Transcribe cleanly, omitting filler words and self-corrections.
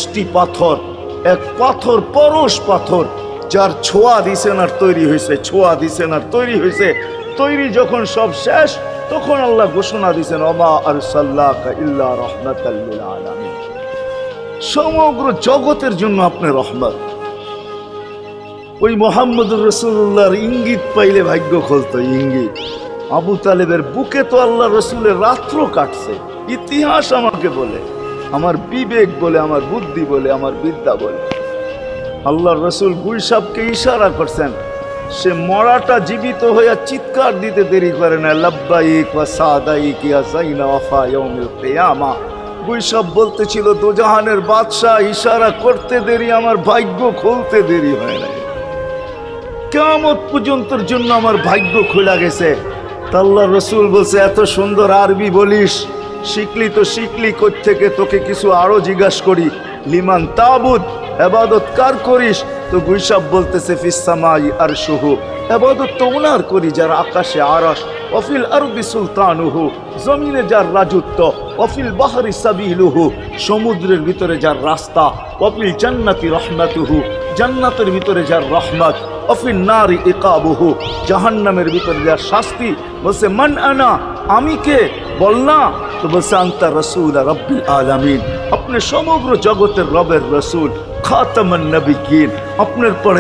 মিষ্টি পাথর, এক পাথর পরশ পাথর, যার ছোঁয়া দিছেন আর তৈরি হয়েছে, ছোঁয়া দিছেন আর তৈরি হয়েছে। তৈরি যখন সব শেষ, তখন আল্লাহ ঘোষণা দিছেন ওমা আরসালনাকা ইল্লা রাহমাতাল লিল আলামিন। সমগ্র জগতের জন্য আপনি রহমত। ওই মুহাম্মদুর রাসূলুল্লাহর ইঙ্গিত পাইলে ভাগ্য খুলতো, ইঙ্গিত। আবু তালেবের বুকে তো আল্লাহ রসুলের রাত্র কাটছে। ইতিহাস আমাকে বলে, আমার বিবেক বলে, আমার বুদ্ধি বলে, আমার বিদ্যা বলে, আল্লাহ রসুল গুলশাবকে ইশারা করছেন, সে মরাটা জীবিত হইয়া চিৎকার দিতে দেরি করে না, লাব্বাইক ওয়া সাদাইক ইয়া যাইনা ওয়াফা ইয়াউমিল কিয়ামা। গুলশাব বলতেছিল, দোজাহানের বাদশাহ ইশারা করতে দেরি, আমার ভাগ্য খুলতে দেরি হয় না, কিয়ামত পর্যন্তর জন্য আমার ভাগ্য খুলে গেছে। আল্লাহ রসুল বলছে, এত সুন্দর আরবি বলিস, শিখলি তো শিখলি কোত্থেকে, তোকে কিছু আরো জিজ্ঞাসা করি, লিমান তাবুদ, ইবাদত কার করিস? তো গুলশাব বলতেছে, ফিস সামাই আরশুহু, ইবাদত তো ওনার করি যার আকাশে আরশ, ওয়াফিল আরদি সুলতানুহু, জমিনে যার রাজত্ব, ওয়াফিল বাহরি সাবিলুহু, সমুদ্রের ভিতরে যার রাস্তা, ওয়াফিল জান্নাতি রহমাতুহু, জান্নাতের ভিতরে যার রহমত, অফিন নারি ইকাবুহু, জাহান্নামের ভিতরে যার শাস্তি। বলছে মান আনা, আমি কে? বল না। তো বলছে আনতা রাসূল রাব্বিল আলামিন, আপনি সমগ্র জগতের রবের রসুল, খাতামান নবিয়্যিন, আপনার পরে